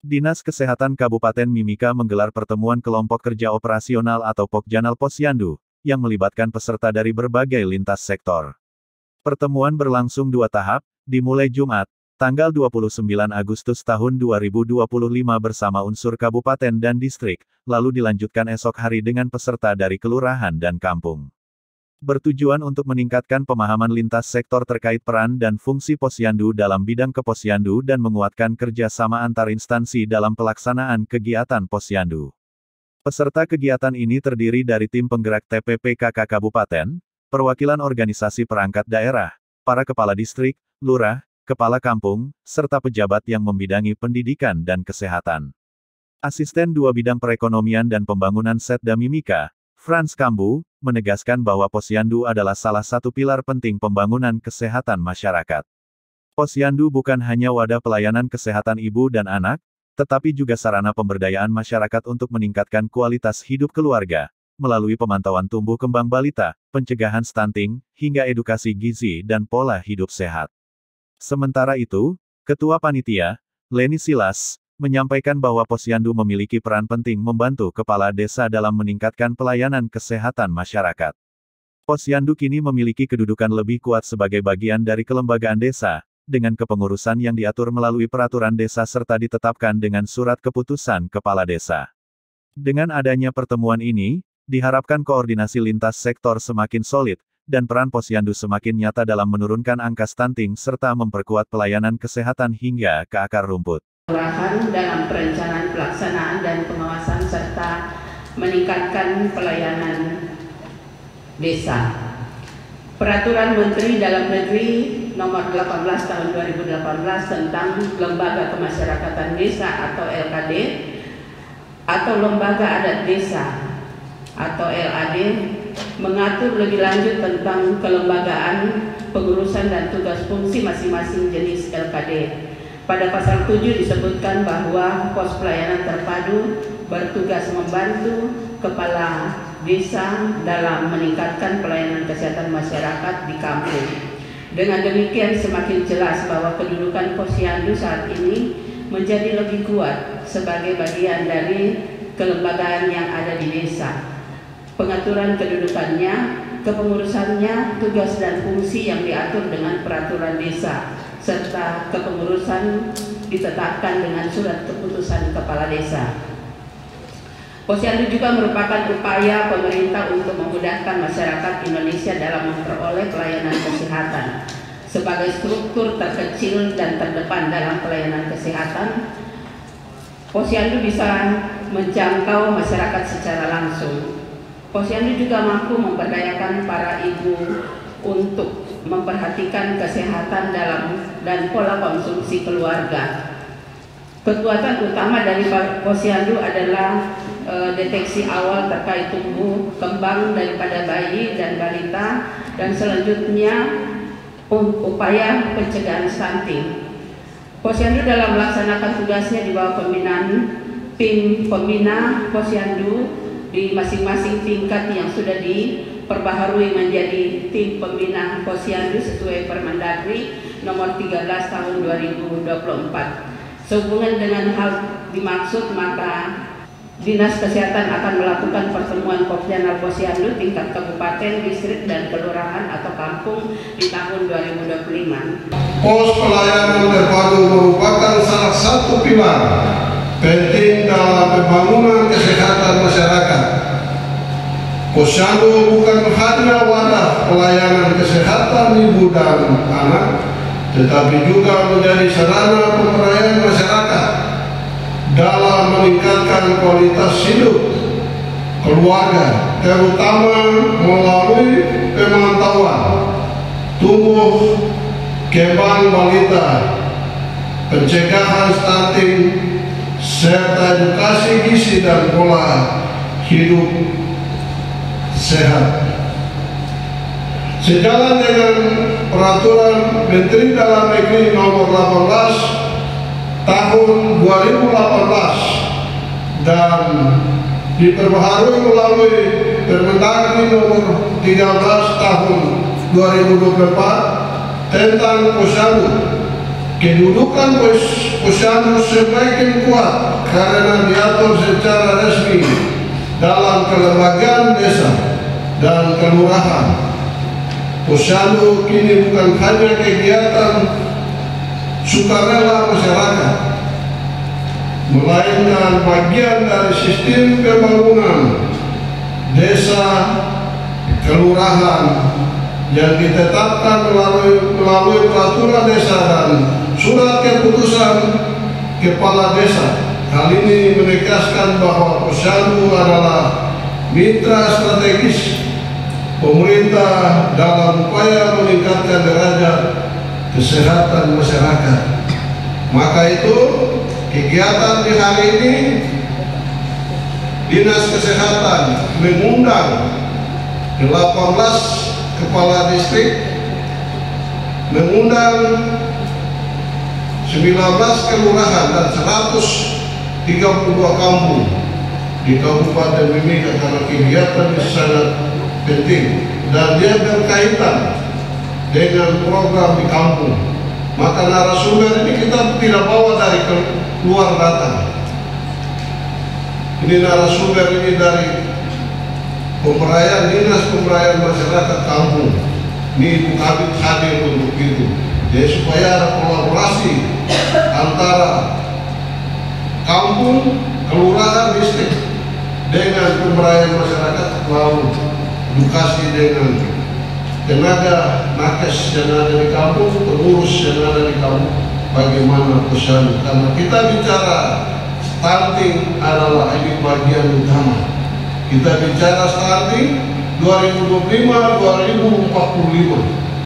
Dinas Kesehatan Kabupaten Mimika menggelar pertemuan kelompok kerja operasional atau Pokjanal Posyandu, yang melibatkan peserta dari berbagai lintas sektor. Pertemuan berlangsung 2 tahap, dimulai Jumat, tanggal 29 Agustus tahun 2025 bersama unsur kabupaten dan distrik, lalu dilanjutkan esok hari dengan peserta dari kelurahan dan kampung. Bertujuan untuk meningkatkan pemahaman lintas sektor terkait peran dan fungsi Posyandu dalam bidang keposyandu dan menguatkan kerjasama antar instansi dalam pelaksanaan kegiatan Posyandu. Peserta kegiatan ini terdiri dari tim penggerak TPPKK Kabupaten, perwakilan organisasi perangkat daerah, para kepala distrik, lurah, kepala kampung, serta pejabat yang membidangi pendidikan dan kesehatan. Asisten 2 bidang perekonomian dan pembangunan Setda Mimika, Frans Kambu, menegaskan bahwa Posyandu adalah salah satu pilar penting pembangunan kesehatan masyarakat. Posyandu bukan hanya wadah pelayanan kesehatan ibu dan anak, tetapi juga sarana pemberdayaan masyarakat untuk meningkatkan kualitas hidup keluarga, melalui pemantauan tumbuh kembang balita, pencegahan stunting, hingga edukasi gizi dan pola hidup sehat. Sementara itu, Ketua Panitia, Leni Silas, menyampaikan bahwa Posyandu memiliki peran penting membantu kepala desa dalam meningkatkan pelayanan kesehatan masyarakat. Posyandu kini memiliki kedudukan lebih kuat sebagai bagian dari kelembagaan desa, dengan kepengurusan yang diatur melalui peraturan desa serta ditetapkan dengan surat keputusan kepala desa. Dengan adanya pertemuan ini, diharapkan koordinasi lintas sektor semakin solid, dan peran Posyandu semakin nyata dalam menurunkan angka stunting serta memperkuat pelayanan kesehatan hingga ke akar rumput. Kelurahan dalam perencanaan pelaksanaan dan pengawasan serta meningkatkan pelayanan desa. Peraturan Menteri Dalam Negeri Nomor 18 Tahun 2018 tentang Lembaga Kemasyarakatan Desa atau LKD atau Lembaga Adat Desa atau LAD mengatur lebih lanjut tentang kelembagaan, pengurusan dan tugas fungsi masing-masing jenis LKD. Pada pasal 7 disebutkan bahwa pos pelayanan terpadu bertugas membantu kepala desa dalam meningkatkan pelayanan kesehatan masyarakat di kampung. Dengan demikian semakin jelas bahwa kedudukan Posyandu saat ini menjadi lebih kuat sebagai bagian dari kelembagaan yang ada di desa. Pengaturan kedudukannya, kepengurusannya, tugas dan fungsi yang diatur dengan peraturan desa, serta kepengurusan ditetapkan dengan surat keputusan kepala desa. Posyandu juga merupakan upaya pemerintah untuk memudahkan masyarakat Indonesia dalam memperoleh pelayanan kesehatan. Sebagai struktur terkecil dan terdepan dalam pelayanan kesehatan, Posyandu bisa menjangkau masyarakat secara langsung. Posyandu juga mampu memberdayakan para ibu untuk memperhatikan kesehatan dan pola konsumsi keluarga. Kekuatan utama dari Posyandu adalah deteksi awal terkait tumbuh kembang daripada bayi dan balita, dan selanjutnya upaya pencegahan stunting. Posyandu dalam melaksanakan tugasnya di bawah pembinaan tim pembina Posyandu di masing-masing tingkat yang sudah diperbaharui menjadi tim pembina Posyandu sesuai Permendagri nomor 13 tahun 2024. Sehubungan dengan hal dimaksud, maka Dinas Kesehatan akan melakukan pertemuan Pokjanal Posyandu tingkat kabupaten, distrik, dan kelurahan atau kampung di tahun 2025. Pos pelayanan terpadu merupakan salah satu pilar penting dalam pembangunan kesehatan masyarakat. Posyandu bukan hanya wadah pelayanan kesehatan ibu dan anak, tetapi juga menjadi sarana pemberdayaan masyarakat dalam meningkatkan kualitas hidup keluarga, terutama melalui pemantauan tumbuh kembang balita, pencegahan stunting, serta edukasi gizi dan pola hidup sehat. Sejalan dengan peraturan Menteri Dalam Negeri Nomor 18 Tahun 2018 dan diperbaharui melalui Permendagri Nomor 13 Tahun 2024 tentang Posyandu, Kedudukan posyandu semakin kuat karena diatur secara resmi dalam kelembagaan desa dan kelurahan. Posyandu kini bukan hanya kegiatan sukarela masyarakat, melainkan bagian dari sistem pembangunan desa, kelurahan yang ditetapkan melalui peraturan desa dan surat keputusan kepala desa. Hal ini menegaskan bahwa posyandu adalah mitra strategis pemerintah dalam upaya meningkatkan derajat kesehatan masyarakat. Maka itu kegiatan di hari ini Dinas Kesehatan mengundang 18 kepala distrik, mengundang 19 kelurahan dan 132 kampung di Kabupaten Mimika karena kegiatan ini sangat penting dan dia berkaitan dengan program di kampung. Maka narasumber ini kita tidak bawa dari luar datang. Ini narasumber ini dari pemberdayaan Dinas Pemberdayaan Masyarakat Kampung. Ini Ibu Kabit hadir untuk itu. Jadi supaya ada kolaborasi antara kampung, kelurahan, distrik dengan pemberdayaan masyarakat, lalu edukasi dengan tenaga nakes yang ada di kampung, pengurus yang ada di kampung, bagaimana posyandu. Karena kita bicara stunting adalah ini bagian utama. Kita bicara stunting 2025-2045.